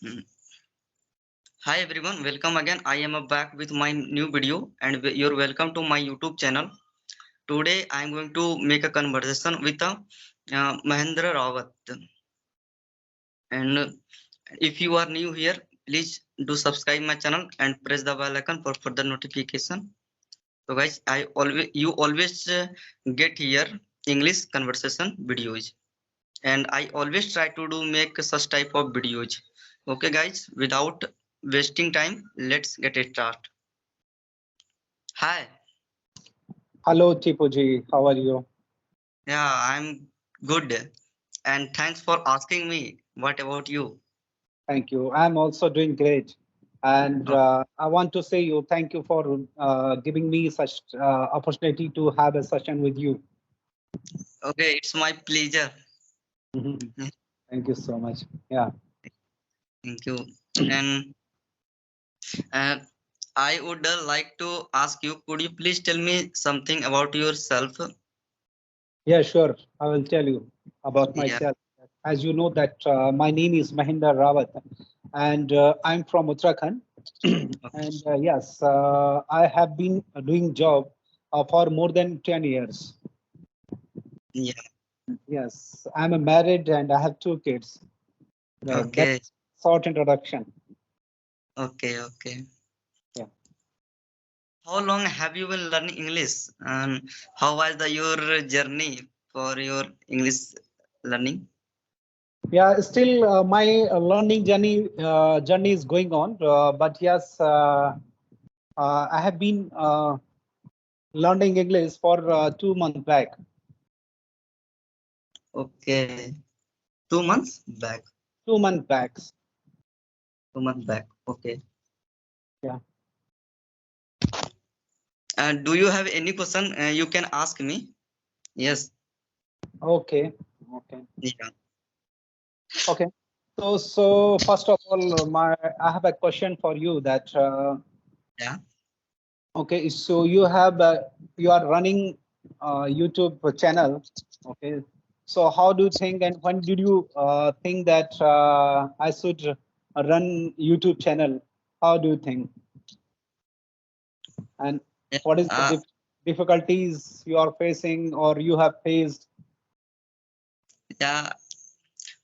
Mm. Hi everyone, welcome again. I am back with my new video and you're welcome to my YouTube channel. Today I am going to make a conversation with Mahendra Rawat. And if you are new here, please do subscribe my channel and press the bell icon for further notification. So guys, you always get here English conversation videos, and I always try to do make such type of videos. Okay guys, without wasting time, let's get it start. Hi. Hello, Tipu ji. How are you? Yeah, I'm good. And thanks for asking me. What about you? Thank you. I'm also doing great. And O- I want to say you thank you for giving me such opportunity to have a session with you. Okay, it's my pleasure. Mhm. Thank you so much. Yeah. Thank you. And uh, I would like to ask you, could you please tell me something about yourself? Yeah, sure. I will tell you about Yeah. myself. As you know that my name is Mahinda Rawat and I'm from Uttarakhand. Okay. And yes, I have been doing job for more than 10 years. Yeah. Yes, I'm a married and I have two kids. Okay. That's short introduction. Okay. Okay. Yeah. How long have you been learning English? And how was your journey for your English learning? Yeah, still my learning journey is going on. But yes, I have been learning English for 2 months back. Okay. 2 months back. 2 months back. 2 months back. Okay. Yeah. Do you have any question you can ask me? Yes. Okay. Okay. Yeah. Okay. So first of all, I have a question for you that Yeah. okay, so you are running YouTube channel. Okay. So how do you think and when did you think that I should run YouTube channel? How do you think? And Yeah. what is the difficulties you are facing or you have faced? Yeah.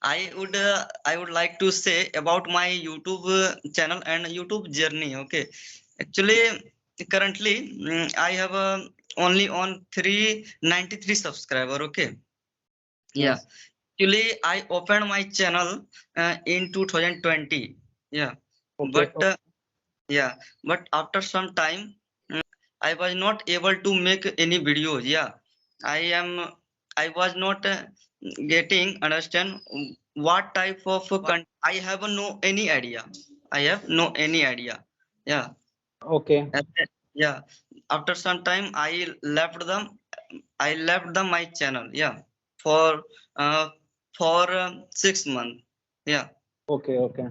I would like to say about my YouTube channel and YouTube journey. Okay. Actually, currently I have only on 393 subscriber. Okay. Yeah. Yes. Actually, I opened my channel in 2020. Yeah. Okay. But yeah, but after some time, I was not able to make any videos. Yeah, I am. I was not getting understand what type of content. I have no any idea. I have no any idea. Yeah. Okay. Yeah. After some time, I left them. I left them my channel. Yeah, for uh, 6 months. Yeah. Okay. Okay.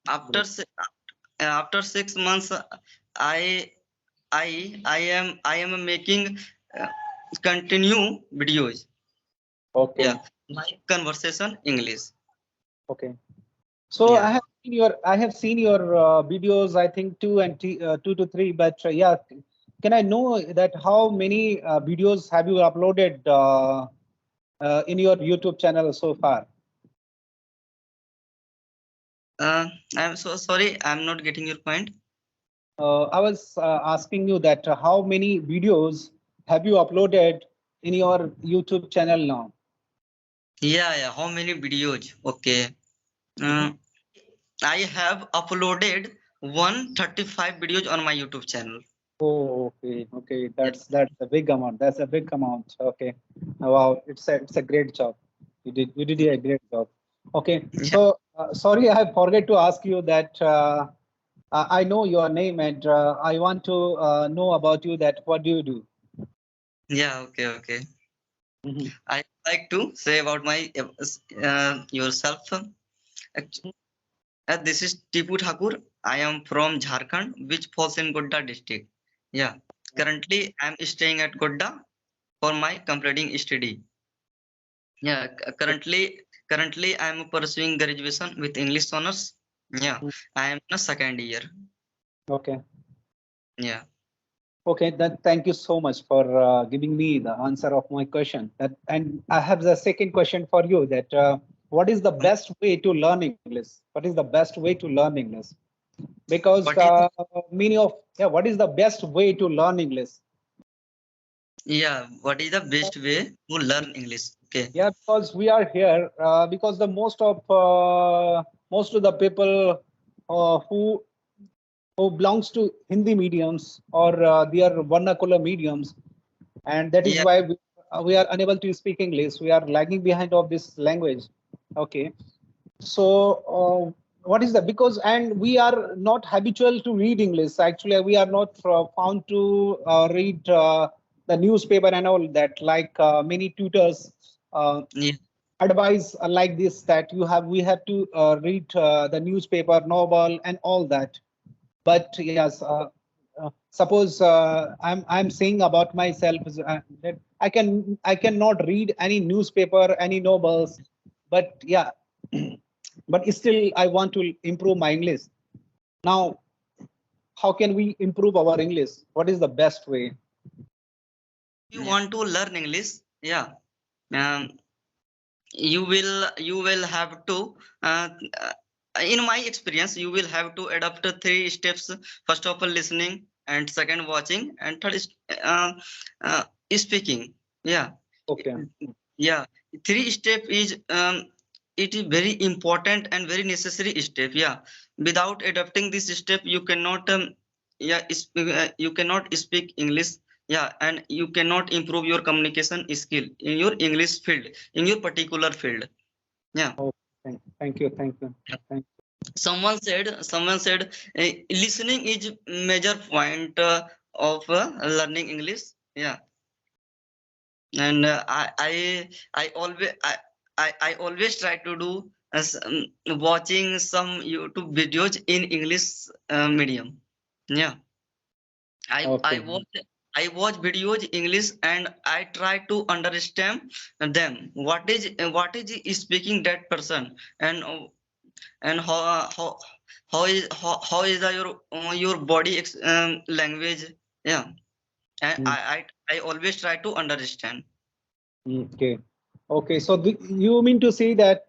After Great. si- after 6 months, I I am making uh, continue videos. Okay. Yeah, my conversation English. Okay. So Yeah. I have seen your videos. I think two to three. But yeah, can I know that how many videos have you uploaded in your YouTube channel so far? I'm so sorry. I'm not getting your point. I was asking you that how many videos have you uploaded in your YouTube channel now? Yeah, yeah. How many videos? Okay. Mhm. Uh, I have uploaded 135 videos on my YouTube channel. Oh, okay, okay. Yeah. That's a big amount. That's a big amount. Okay. Wow, it's a great job. You did a great job. Okay. Yeah. So sorry, I forget to ask you that I know your name and I want to know about you. That what do you do? Yeah. Okay. Okay. Mhm. I like to say about my yourself. Act- this is Tipu Thakur. I am from Jharkhand, which falls in Godda district. Yeah. Currently, I am staying at Godda for my completing study. Yeah. Currently, currently I am pursuing graduation with English honors. Yeah, I am in a second year. Okay. Yeah. Okay, then thank you so much for giving me the answer of my question. That, and I have the second question for you. That what is the best way to learn English? What is the best way to learn English? Because What is many of what is the best way to learn English? what is the best way to learn English? Okay. Yeah, because we are here because the most of the people who belongs to Hindi mediums or their vernacular mediums, and that is Yeah. why we are unable to speak English. We are lagging behind of this language. Okay, so what is that? Because and we are not habitual to read English. Actually, we are not found to read the newspaper and all that. Like many tutors Yeah. advise like this that we have to read the newspaper, novel, and all that. But yes, suppose I'm saying about myself that I cannot read any newspaper, any novels, but yeah, but still I want to improve my English. Now, how can we improve our English? What is the best way? You want to learn English? Yeah. Um, you will have to uh, in my experience you will have to adopt three steps. First of all, listening, and second, watching, and third is uh, uh, speaking. Yeah. Okay. Yeah, three step is it is very important and very necessary step. Yeah, without adopting this step you cannot you cannot speak English. Yeah, and you cannot improve your communication skill in your English field, in your particular field. Yeah. Oh, thank you, thank you, thank Someone said listening is major point of learning English. Yeah. And I always try to do watching some YouTube videos in English medium. Yeah, I you. I Okay. watch I watch videos English and I try to understand them. What is he speaking that person, and how is your body language. Yeah, and Mm. I always try to understand. Okay. Okay. So you mean to say that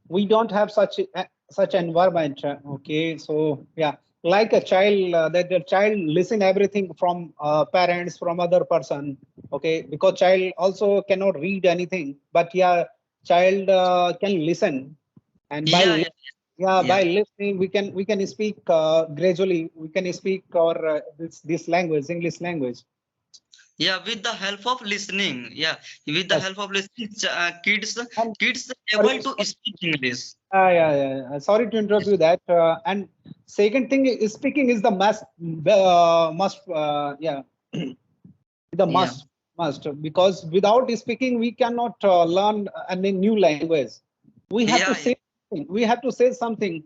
we don't have such environment? Okay. So yeah, like a child, that the child listen everything from parents, from other person. Okay, because child also cannot read anything, but yeah, child can listen, and Yeah, yeah, by yeah, listening we can speak gradually. We can speak our this language, English language. yeah. With the help of listening, yeah, with the Yes. help of listening, kids And kids sorry, able to speak English. yeah. Sorry to interrupt you that. And second thing is speaking is the must. Yeah, the Yeah, must because without speaking we cannot learn any new language. We have to yeah, yeah, say something. We have to say something.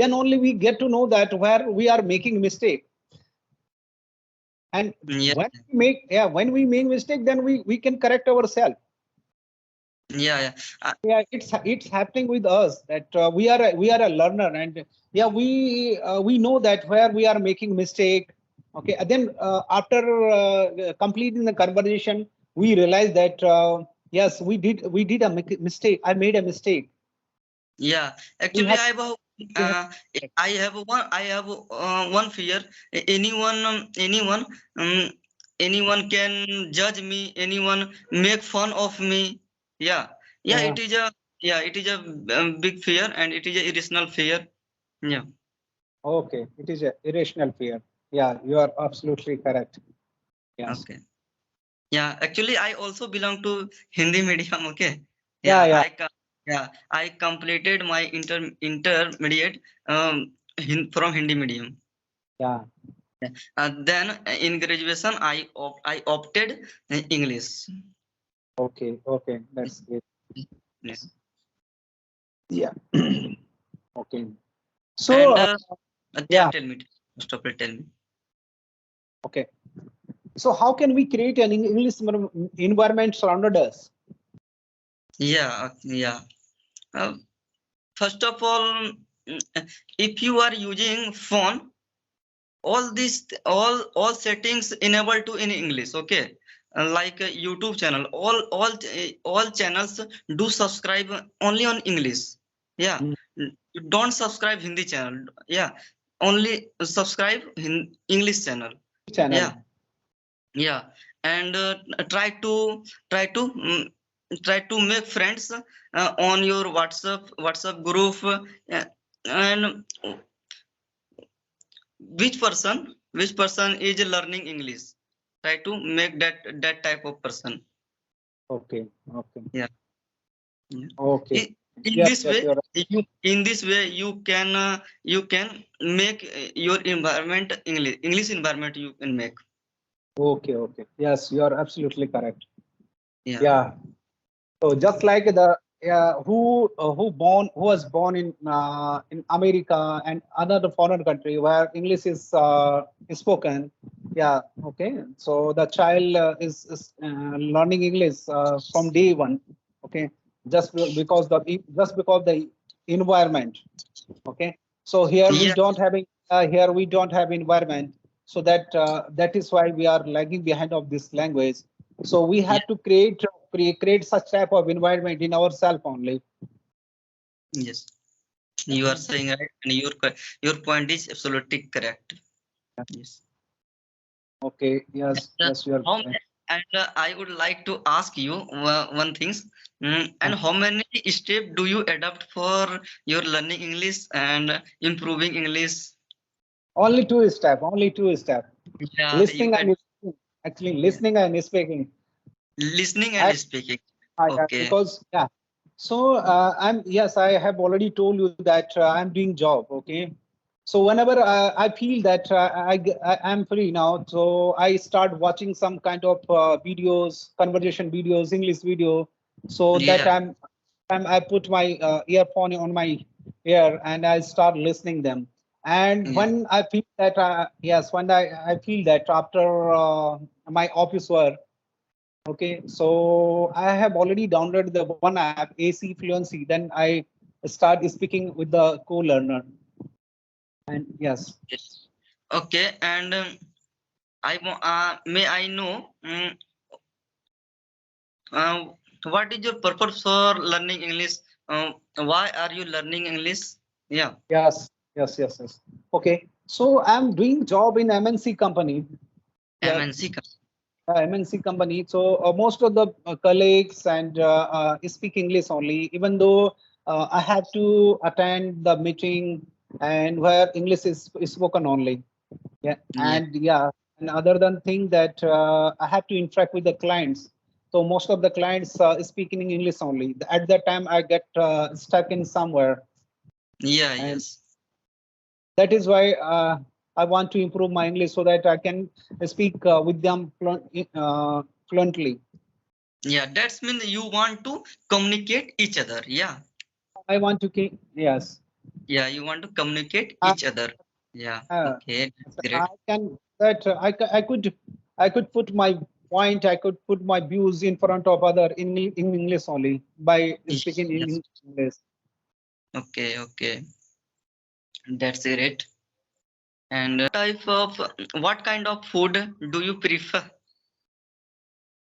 Then only we get to know that where we are making mistake. And yeah, when we make mistake, then we can correct ourselves. yeah, yeah. Yeah, it's happening with us that we are a learner, and yeah, we know that where we are making mistake. Okay, and then after completing the conversation we realize that yes, we did a mistake. I made a mistake. Yeah. We Actually, have we have uh, I have one fear. Um, anyone can judge me. Anyone make fun of me. Yeah, yeah. yeah. It is a big fear, and it is a irrational fear. Yeah. Okay, it is a irrational fear. Yeah, you are absolutely correct. Yes. Okay. Yeah. Actually, I also belong to Hindi medium. Okay. Yeah, Yeah. yeah, I completed my intermediate from Hindi medium. yeah. Then in graduation, I opted English. Okay, okay, that's great. Yeah. Yeah. Okay. So And yeah, tell me, first of all, tell me. okay. So how can we create an English environment surrounded us? Yeah. Uh, First of all, if you are using phone, all settings enable to in English. Okay, like a YouTube channel, all channels do subscribe only on English. Yeah, Mm. don't subscribe Hindi channel. Yeah, only subscribe English channel. Channel. Yeah, yeah, and try to make friends on your WhatsApp group, and which person is learning English. Try to make that type of person. Okay. Okay. Yeah, yeah. Okay. In Yes. this Yes. way, You're right. you can make your environment English environment you can make. Okay. Okay. Yes, you are absolutely correct. Yeah, Yeah. So just like the who was born in America and another foreign country where English is spoken. Yeah. Okay. So the child is learning English from day one. Okay. Just because the environment. Okay. So yeah, here we don't have environment. So that is why we are lagging behind of this language. So we yeah. have to create such type of environment in ourselves only. Yes, you are saying right, and your point is absolutely correct. Yes. Okay. Yes. And, Yes. You are how right. I would like to ask you one thing. And how many steps do you adapt for your learning English and improving English? Only two step. Only two step. Yeah, you Listening add, and actually yeah, listening and speaking. listening I, and speaking. yeah, Okay. because yeah. So I have already told you that I'm doing job. Okay. So whenever I feel that I'm free now, so I start watching some kind of videos, conversation videos, English video, so that Yeah, I put my earphone on my ear and I start listening them. And yeah, when I feel that when I feel that after my office work. Okay, so I have already downloaded the one app, AC Fluency. Then I start speaking with the co-learner. And yes, yes. Okay. And may I know uh, what is your purpose for learning English? Why are you learning English? Yeah, yes. Okay, so I'm doing job in MNC company. Yeah, MNC. MNC company. So most of the colleagues and speak English only, even though I have to attend the meeting and where English is spoken only. Yeah, Yeah, and other than thing that I have to interact with the clients. So most of the clients speak in English only. At that time, I get stuck in somewhere, yeah, and yes. that is why I want to improve my English so that I can speak with them fluently. Yeah, that's mean you want to communicate each other. Yeah, I want to keep yes. yeah, you want to communicate Uh, each other. Yeah, uh, okay, that's I great. can that I could put my point. I could put my views in front of other in English only by speaking Yes, in English. okay, that's great. And what kind of food do you prefer?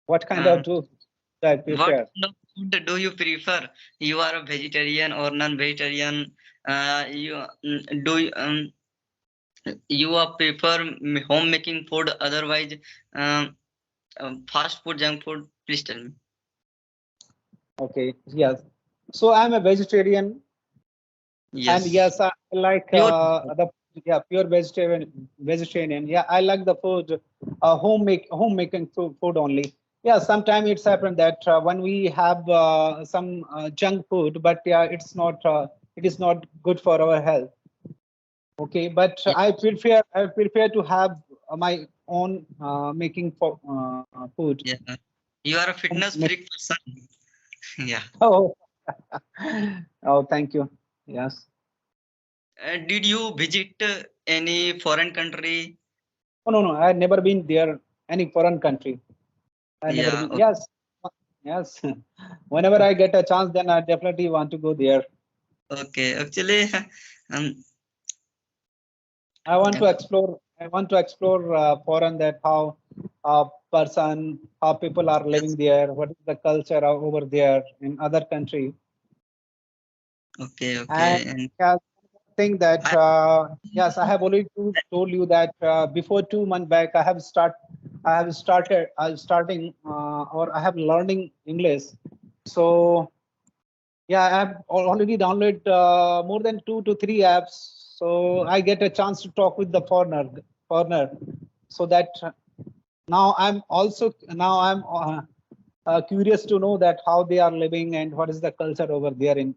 What kind Uh, of do I what prefer? kind of food do you prefer? You are a vegetarian or non-vegetarian? Do you prefer homemaking food? Otherwise, um, fast food, junk food? Please tell me. Okay, yes. So I'm a vegetarian, and Yes. yes, I like Pure. the pure vegetarian. Yeah, I like the food, homemaking food only. Yeah, sometimes it's happened that when we have some junk food, but yeah, it is not good for our health. Okay, but Yeah, I prefer to have my own making for food. yeah. You are a fitness freak person. Yeah. Oh, oh, thank you. Yes. Did you visit any foreign country? Oh, no. I had never been there, any foreign country. I never Yeah. been. Yes. Yes. Whenever I get a chance, then I definitely want to go there. Okay, actually, um, I want to explore. I want to explore foreign, that how how people are yes, living there. What is the culture over there in other country? okay, And okay, and yeah, think that I, yes, I have already told you that before 2 months back, I have starting or I have learning English. So yeah, I have already downloaded more than 2 to 3 apps. So I get a chance to talk with the foreigner, so that now I'm curious to know that how they are living and what is the culture over there in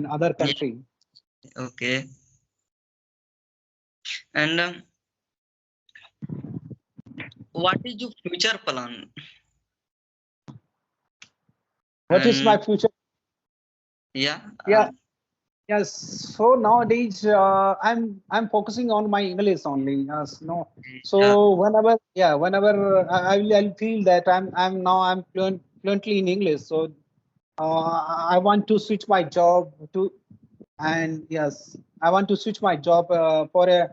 other yeah, country. okay, and what is your future plan? What is my And future? yeah, Yeah, yes. So nowadays, I'm focusing on my English only. Yes, no. yeah, So whenever I'll feel that I'm fluently in English. So I want to switch my job to, and yes, I want to switch my job for a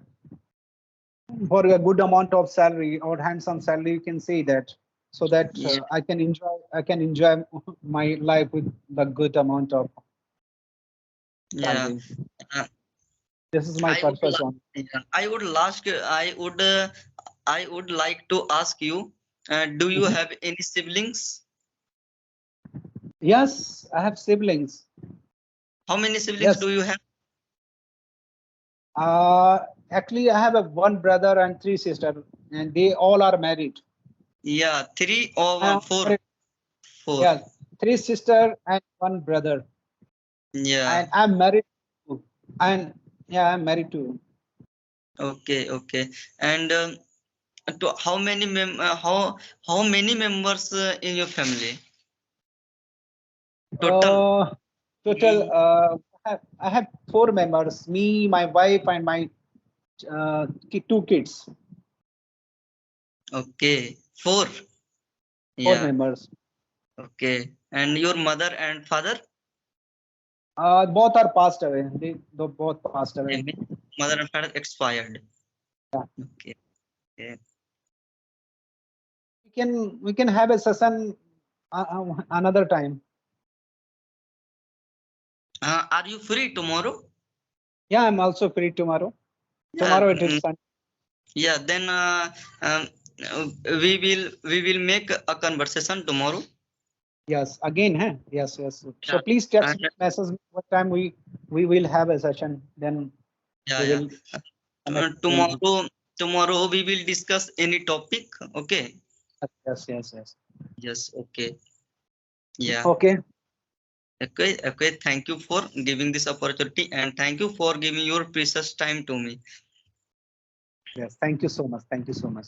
good amount of salary or handsome salary. You can say that, so that yeah, I can enjoy my life with the good amount of yeah. salary. Uh, This is my I would, purpose on. yeah, I would like to ask you, do you have any siblings? Yes, I have siblings. How many siblings Yes. do you have? Uh, Actually, I have a one brother and 3 sisters, and they all are married. Yeah, three or I am four? married. Four. Yeah, 3 sisters and one brother, Yeah. and I'm married too. And yeah, I'm married too. Okay. Okay. And to how many members in your family total? Uh, Total, Me. I have 4 members: me, my wife, and my 2 kids. Okay. Four. Four Yeah. members. Okay. And your mother and father? Both are passed away. They both passed I away. mean, mother and father expired. Yeah. Okay. Okay. We can have a session another time. Are you free tomorrow? Yeah, I'm also free tomorrow. Yeah. Tomorrow it is Sunday. Yeah. Then um, we will make a conversation tomorrow. Yes, again, huh? Yes, yes. So Yeah. please text And me, message me what time we will have a session. Then yeah. we Yeah. will connect again. Tomorrow we will discuss any topic. Okay. Yes, yes, yes. Yes. Okay. Yeah. Okay. Okay. Okay. Thank you for giving this opportunity and thank you for giving your precious time to me. Yes. Thank you so much. Thank you so much.